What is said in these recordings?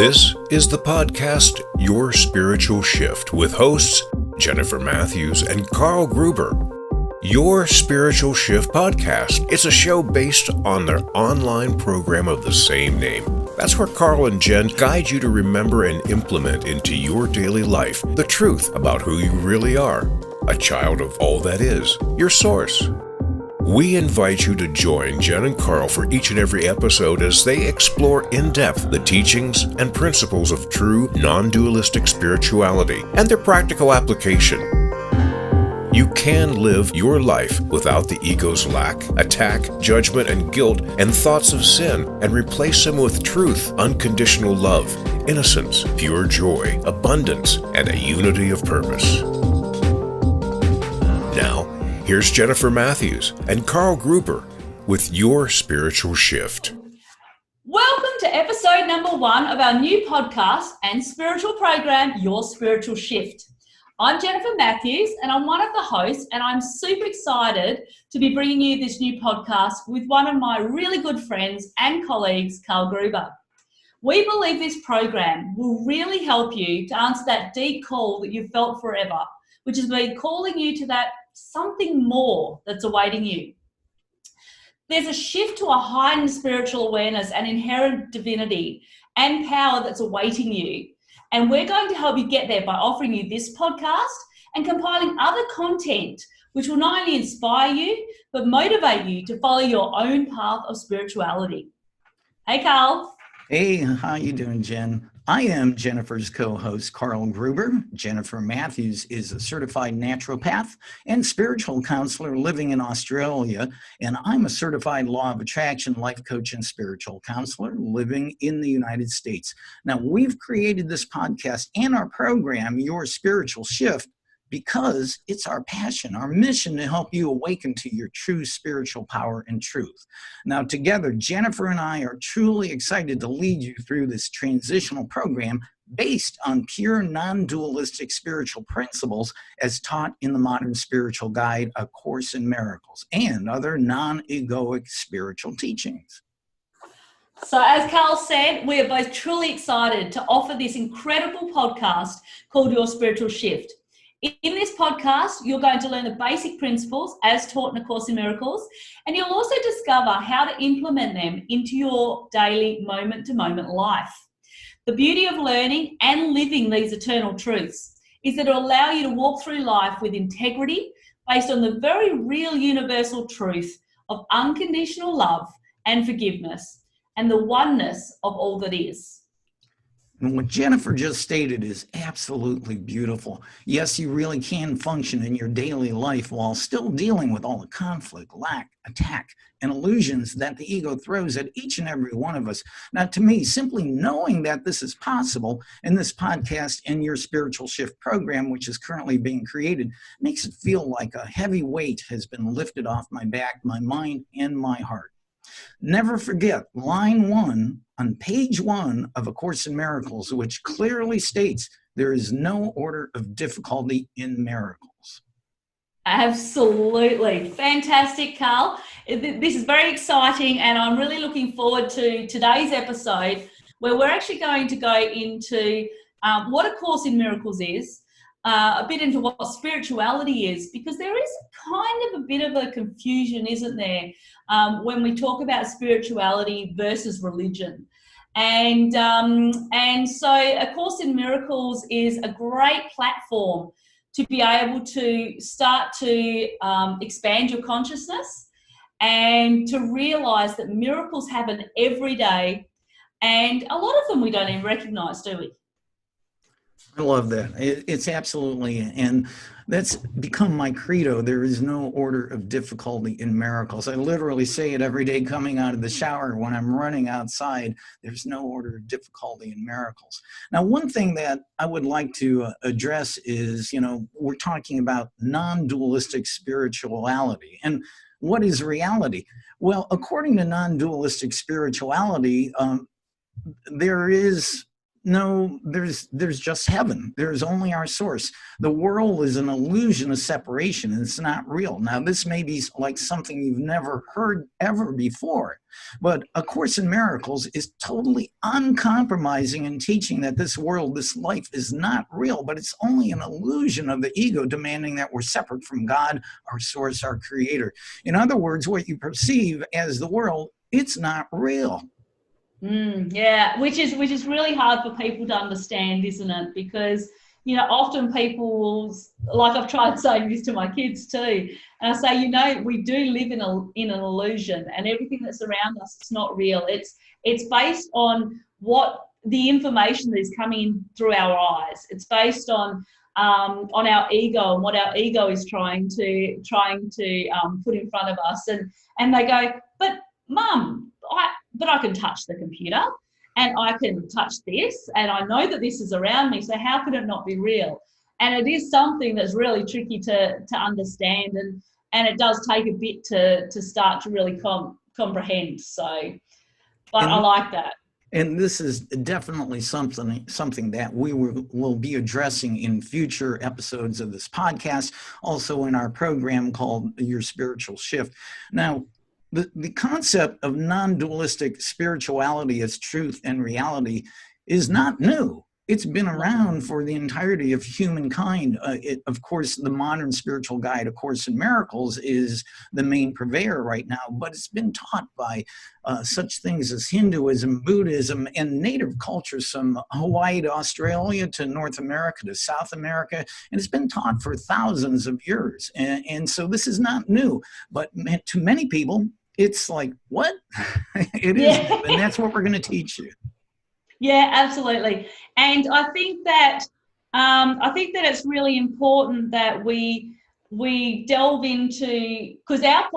This is the podcast Your Spiritual Shift with hosts Jennifer Matthews and Karl Gruber. Your Spiritual Shift podcast. It's a show based on their online program of the same name. That's where Karl and Jen guide you to remember and implement into your daily life the truth about who you really are, a child of all that is, your source. We invite you to join Jen and Karl for each and every episode as they explore in depth the teachings and principles of true non-dualistic spirituality and their practical application. You can live your life without the ego's lack, attack, judgment, and guilt, and thoughts of sin, and replace them with truth, unconditional love, innocence, pure joy, abundance, and a unity of purpose. Now, here's Jennifer Matthews and Karl Gruber with Your Spiritual Shift. Welcome to episode number 1 of our new podcast and spiritual program, Your Spiritual Shift. I'm Jennifer Matthews and I'm one of the hosts, and I'm super excited to be bringing you this new podcast with one of my really good friends and colleagues, Karl Gruber. We believe this program will really help you to answer that deep call that you've felt forever, which has been calling you to that something more that's awaiting you. There's a shift to a heightened spiritual awareness and inherent divinity and power that's awaiting you. And we're going to help you get there by offering you this podcast and compiling other content which will not only inspire you, but motivate you to follow your own path of spirituality. Hey, Karl. Hey, how you doing, Jen? I am Jennifer's co-host, Karl Gruber. Jennifer Matthews is a certified naturopath and spiritual counselor living in Australia, and I'm a certified law of attraction life coach and spiritual counselor living in the United States. Now, we've created this podcast and our program, Your Spiritual Shift, because it's our passion, our mission to help you awaken to your true spiritual power and truth. Now, together, Jennifer and I are truly excited to lead you through this transitional program based on pure non-dualistic spiritual principles as taught in the Modern Spiritual Guide, A Course in Miracles, and other non-egoic spiritual teachings. So as Karl said, we are both truly excited to offer this incredible podcast called Your Spiritual Shift. In this podcast, you're going to learn the basic principles as taught in A Course in Miracles, and you'll also discover how to implement them into your daily moment-to-moment life. The beauty of learning and living these eternal truths is that it'll allow you to walk through life with integrity based on the very real universal truth of unconditional love and forgiveness and the oneness of all that is. And what Jennifer just stated is absolutely beautiful. Yes, you really can function in your daily life while still dealing with all the conflict, lack, attack, and illusions that the ego throws at each and every one of us. Now, to me, simply knowing that this is possible in this podcast and Your Spiritual Shift program, which is currently being created, makes it feel like a heavy weight has been lifted off my back, my mind, and my heart. Never forget line 1 on page 1 of A Course in Miracles, which clearly states there is no order of difficulty in miracles. Absolutely. Fantastic, Karl. This is very exciting, and I'm really looking forward to today's episode where we're actually going to go into what A Course in Miracles is, a bit into what spirituality is, because there is kind of a bit of a confusion, isn't there, when we talk about spirituality versus religion. And so A Course in Miracles is a great platform to be able to start to expand your consciousness and to realize that miracles happen every day, and a lot of them we don't even recognize, do we? I love that. It's absolutely, and that's become my credo. There is no order of difficulty in miracles. I literally say it every day coming out of the shower when I'm running outside. There's no order of difficulty in miracles. Now, one thing that I would like to address is, we're talking about non-dualistic spirituality. And what is reality? Well, according to non-dualistic spirituality, there is no, there's just heaven. There's only our source. The world is an illusion of separation, and it's not real. Now, this may be like something you've never heard ever before, but A Course in Miracles is totally uncompromising in teaching that this world, this life is not real, but it's only an illusion of the ego demanding that we're separate from God, our source, our creator. In other words, what you perceive as the world, it's not real. Yeah, which is really hard for people to understand, isn't it? Because, often people will, like I've tried saying this to my kids too, and I say, we do live in an illusion, and everything that's around us, it's not real. It's based on what the information that is coming in through our eyes. It's based on our ego and what our ego is trying to put in front of us, and they go, but Mum, I can touch the computer and I can touch this and I know that this is around me, so how could it not be real? And it is something that's really tricky to understand, and it does take a bit to start to really comprehend. So, but I like that. And this is definitely something that we will be addressing in future episodes of this podcast, also in our program called Your Spiritual Shift. Now, the concept of non-dualistic spirituality as truth and reality is not new. It's been around for the entirety of humankind. Of course, the modern spiritual guide, A Course in Miracles, is the main purveyor right now, but it's been taught by such things as Hinduism, Buddhism, and native cultures from Hawaii to Australia to North America to South America, and it's been taught for thousands of years. And so this is not new, but to many people, it's like, what? It is, and that's what we're going to teach you. Yeah, absolutely. And I think that it's really important that we delve into, because our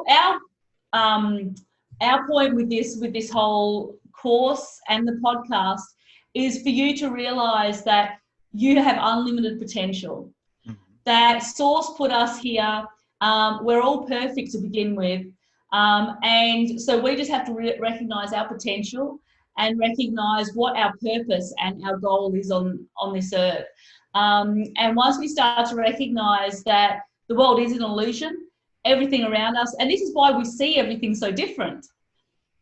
point with this whole course and the podcast is for you to realize that you have unlimited potential. Mm-hmm. That Source put us here. We're all perfect to begin with. And so we just have to recognize our potential and recognize what our purpose and our goal is on this earth. And once we start to recognize that the world is an illusion, everything around us, and this is why we see everything so different,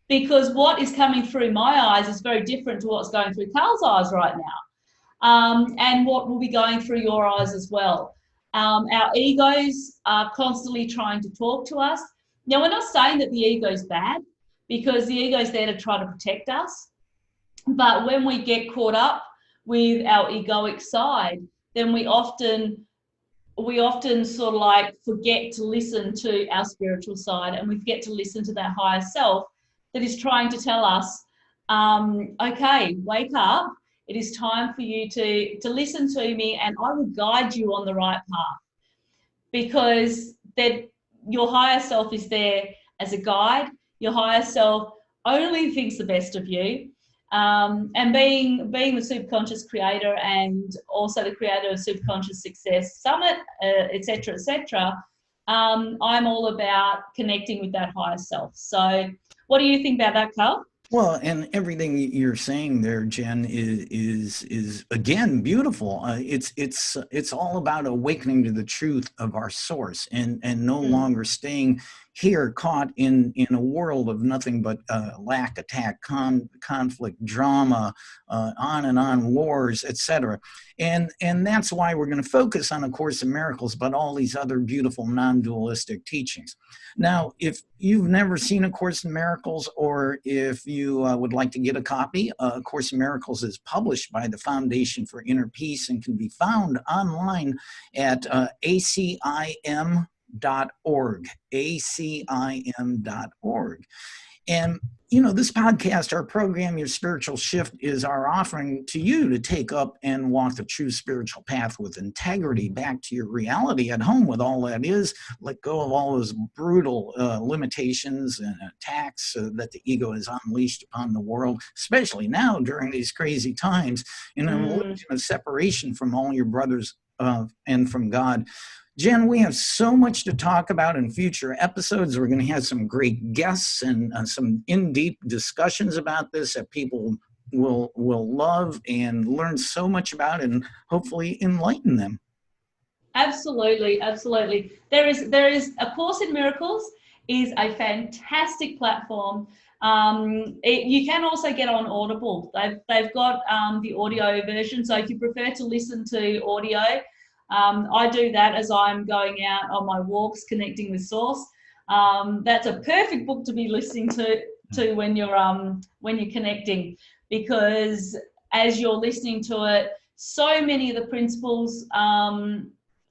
because what is coming through my eyes is very different to what's going through Karl's eyes right now, and what will be going through your eyes as well. Our egos are constantly trying to talk to us. Now, we're not saying that the ego is bad, because the ego is there to try to protect us. But when we get caught up with our egoic side, then we often sort of like forget to listen to our spiritual side, and we forget to listen to that higher self that is trying to tell us, okay, wake up. It is time for you to listen to me, and I will guide you on the right path, because that your higher self is there as a guide. Your higher self only thinks the best of you. And being the Superconscious creator and also the creator of Superconscious Success Summit, et cetera, I'm all about connecting with that higher self. So what do you think about that, Karl? Well, and everything you're saying there, Jen, is again beautiful. It's all about awakening to the truth of our source, and no longer staying here caught in a world of nothing but lack, attack, conflict, drama, on and on, wars, etc. And that's why we're going to focus on A Course in Miracles, but all these other beautiful non-dualistic teachings. Now, if you've never seen A Course in Miracles, or if you would like to get a copy, A Course in Miracles is published by the Foundation for Inner Peace and can be found online at acim.org, acim.org. And, this podcast, our program, Your Spiritual Shift, is our offering to you to take up and walk the true spiritual path with integrity back to your reality at home with all that is. Let go of all those brutal limitations and attacks that the ego has unleashed upon the world, especially now during these crazy times, in an illusion of separation from all your brothers and from God. Jen, we have so much to talk about in future episodes. We're going to have some great guests and some in-depth discussions about this that people will love and learn so much about and hopefully enlighten them. Absolutely, absolutely. There is A Course in Miracles is a fantastic platform. You can also get on Audible. They've got the audio version, so if you prefer to listen to audio, I do that as I'm going out on my walks, connecting with Source. That's a perfect book to be listening to when you're connecting, because as you're listening to it, so many of the principles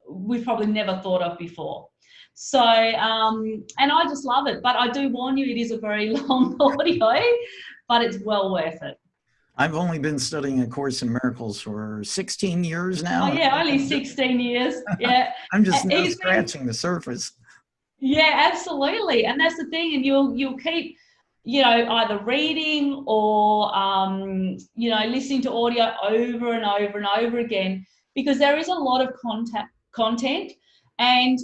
we've probably never thought of before. So, and I just love it. But I do warn you, it is a very long audio, but it's well worth it. I've only been studying A Course in Miracles for 16 years now. Oh yeah, only 16 years. Yeah. I'm just now scratching the surface. Yeah, absolutely. And that's the thing. And you'll keep, either reading or, listening to audio over and over and over again, because there is a lot of content. And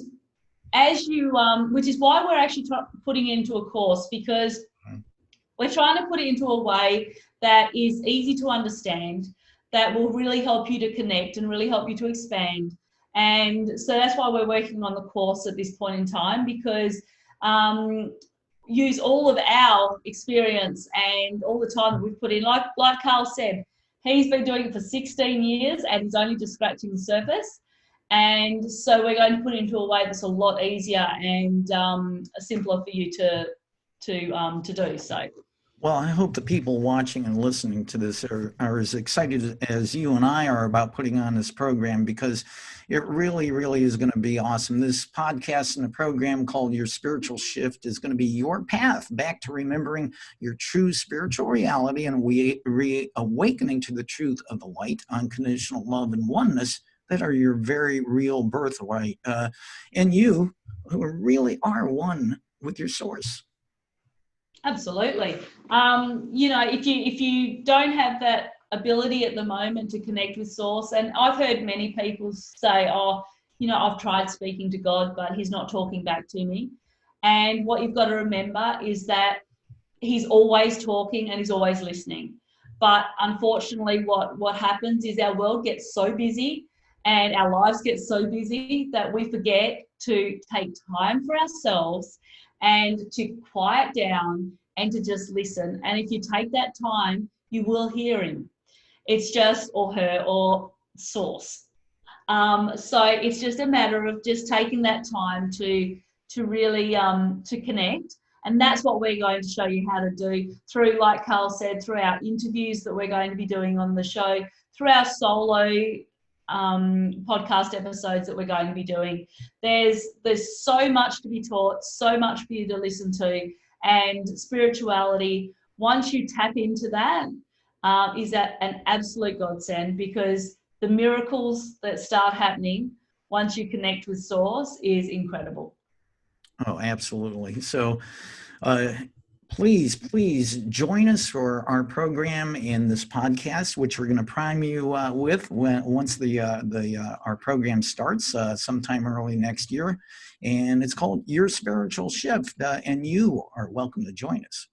as you, which is why we're actually putting it into a course, because we're trying to put it into a way that is easy to understand, that will really help you to connect and really help you to expand. And so that's why we're working on the course at this point in time, because use all of our experience and all the time that we've put in. Like Karl said, he's been doing it for 16 years and he's only just scratching the surface. And so we're going to put it into a way that's a lot easier and simpler for you to do so. Well, I hope the people watching and listening to this are as excited as you and I are about putting on this program, because it really, really is going to be awesome. This podcast and a program called Your Spiritual Shift is going to be your path back to remembering your true spiritual reality and reawakening to the truth of the light, unconditional love, and oneness that are your very real birthright. And you who really are one with your source. Absolutely. If you don't have that ability at the moment to connect with Source, and I've heard many people say, I've tried speaking to God, but he's not talking back to me. And what you've got to remember is that he's always talking and he's always listening. But unfortunately, what happens is our world gets so busy and our lives get so busy that we forget to take time for ourselves and to quiet down and to just listen. And if you take that time, you will hear him. It's just, or her, or Source. So it's just a matter of just taking that time to really to connect. And that's what we're going to show you how to do through, like Karl said, through our interviews that we're going to be doing on the show, through our solo podcast episodes that we're going to be doing. There's so much to be taught, so much for you to listen to, and spirituality, once you tap into that, is an absolute godsend, because the miracles that start happening once you connect with Source is incredible. Oh, absolutely. So please join us for our program in this podcast, which we're going to prime you with once our program starts sometime early next year. And it's called Your Spiritual Shift, and you are welcome to join us.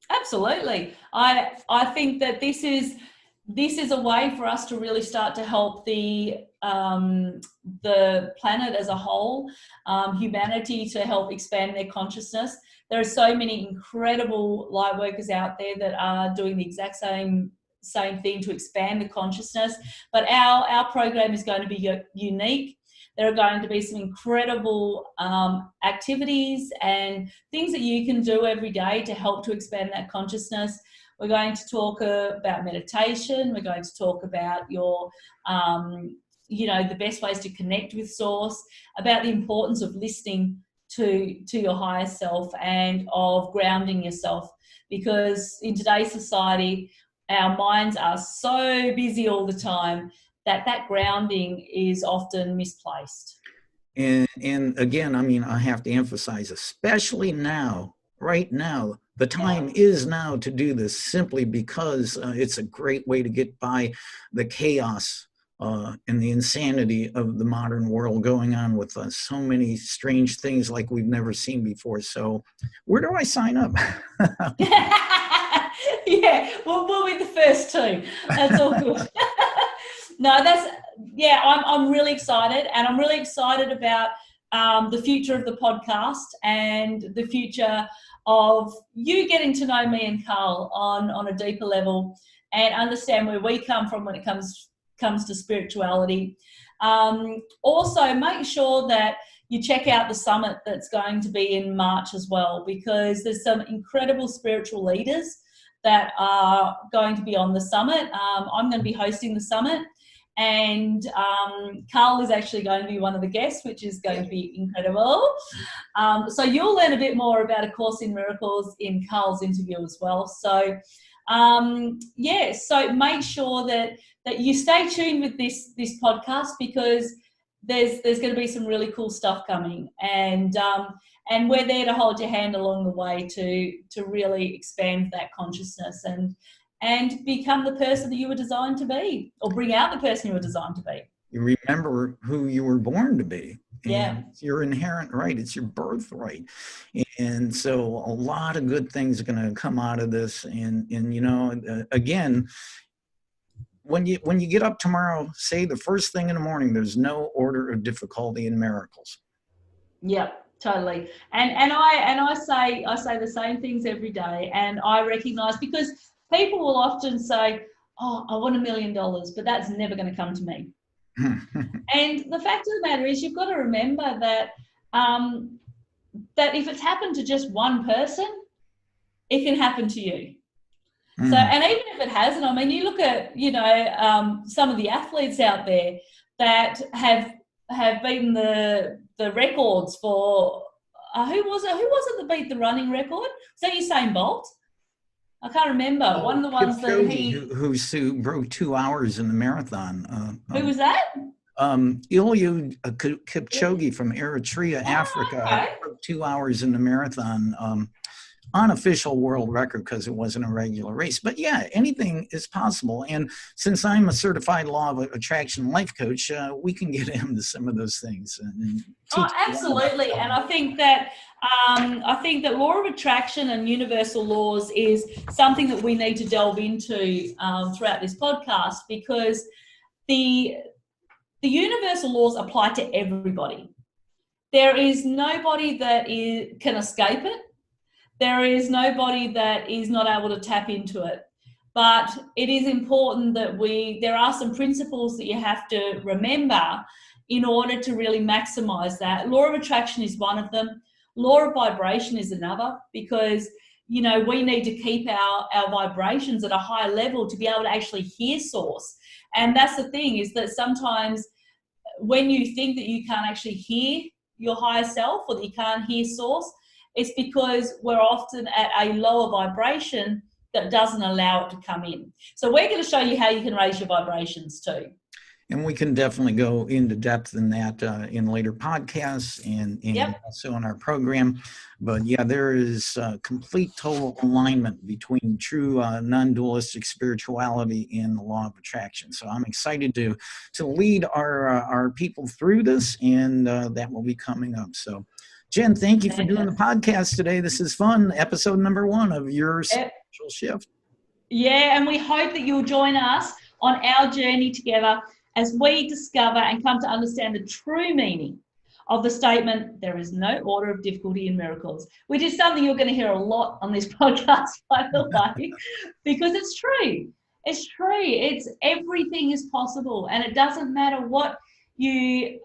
Absolutely. I think that this is a way for us to really start to help the planet as a whole, humanity, to help expand their consciousness. There are so many incredible light workers out there that are doing the exact same thing to expand the consciousness. But our program is going to be unique. There are going to be some incredible activities and things that you can do every day to help to expand that consciousness. We're going to talk about meditation. We're going to talk about your, the best ways to connect with Source, about the importance of listening to your higher self and of grounding yourself. Because in today's society, our minds are so busy all the time that grounding is often misplaced. And again, I have to emphasize, especially now, right now, the time is now to do this, simply because it's a great way to get by the chaos and the insanity of the modern world going on with so many strange things like we've never seen before. So where do I sign up? Yeah, well, with too. That's all good. No, I'm really excited, and I'm really excited about the future of the podcast and the future of you getting to know me and Karl on a deeper level and understand where we come from when it comes to spirituality. Also, make sure that you check out the summit that's going to be in March as well, because there's some incredible spiritual leaders that are going to be on the summit. I'm going to be hosting the summit, and Karl is actually going to be one of the guests, which is going to be incredible. So you'll learn a bit more about A Course in Miracles in Karl's interview as well. So so make sure that you stay tuned with this podcast, because there's going to be some really cool stuff coming, and we're there to hold your hand along the way to really expand that consciousness and become the person that you were designed to be, or bring out the person you were designed to be. You remember who you were born to be. Yeah. It's your inherent right. It's your birthright. And so a lot of good things are going to come out of this. And again, when you get up tomorrow, say the first thing in the morning, there's no order of difficulty in miracles. Yep, totally. And I say the same things every day, and I recognize, because people will often say, "Oh, I want $1 million," but that's never going to come to me. And the fact of the matter is, you've got to remember that that if it's happened to just one person, it can happen to you. So, and even if it hasn't, I mean, you look at, some of the athletes out there that have beaten the records for, who was it that beat the running record? Was that Usain Bolt? I can't remember. One of the ones Kipchoge, who broke 2 hours in the marathon. Who was that? Eliud Kipchoge from Eritrea, Africa, okay. broke 2 hours in the marathon. Unofficial world record, because it wasn't a regular race. But yeah, anything is possible. And since I'm a certified law of attraction life coach, we can get into some of those things. Absolutely. And I think that law of attraction and universal laws is something that we need to delve into throughout this podcast, because the universal laws apply to everybody. There is nobody that can escape it. There is nobody that is not able to tap into it. But it is important that there are some principles that you have to remember in order to really maximize that. Law of attraction is one of them. Law of vibration is another, because, we need to keep our vibrations at a high level to be able to actually hear source. And that's the thing, is that sometimes when you think that you can't actually hear your higher self, or that you can't hear source, it's because we're often at a lower vibration that doesn't allow it to come in. So we're going to show you how you can raise your vibrations too. And we can definitely go into depth in that in later podcasts and also in our program. But yeah, there is complete total alignment between true non-dualistic spirituality and the law of attraction. So I'm excited to lead our people through this, and that will be coming up. So Jen, thank you for doing the podcast today. This is fun. Episode number 1 of Your Spiritual Shift. Yeah, and we hope that you'll join us on our journey together as we discover and come to understand the true meaning of the statement, "There is no order of difficulty in miracles," which is something you're going to hear a lot on this podcast, by the way, because it's true. It's true. It's everything is possible, and it doesn't matter what your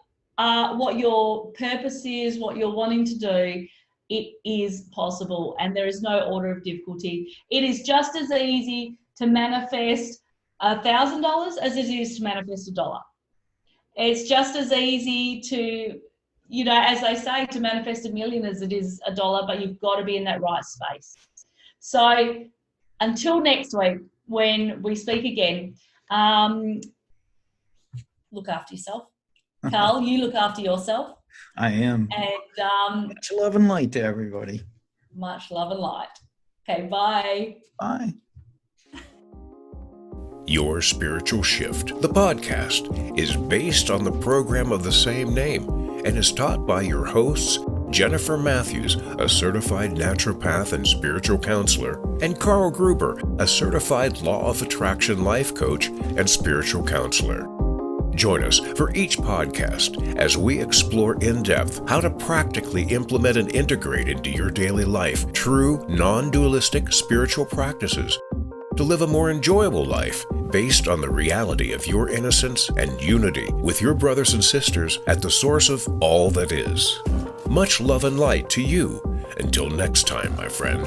purpose is, what you're wanting to do, it is possible, and there is no order of difficulty. It is just as easy to manifest $1,000 as it is to manifest $1. It's just as easy to, as they say, to manifest $1 million as it is $1, but you've got to be in that right space. So until next week, when we speak again, look after yourself. Karl, you look after yourself. I am. And much love and light to everybody. Much love and light. Okay, bye. Bye. Your Spiritual Shift, the podcast, is based on the program of the same name and is taught by your hosts, Jennifer Matthews, a certified naturopath and spiritual counselor, and Karl Gruber, a certified law of attraction life coach and spiritual counselor. Join us for each podcast as we explore in depth how to practically implement and integrate into your daily life true, non-dualistic spiritual practices to live a more enjoyable life based on the reality of your innocence and unity with your brothers and sisters at the source of all that is. Much love and light to you. Until next time, my friend.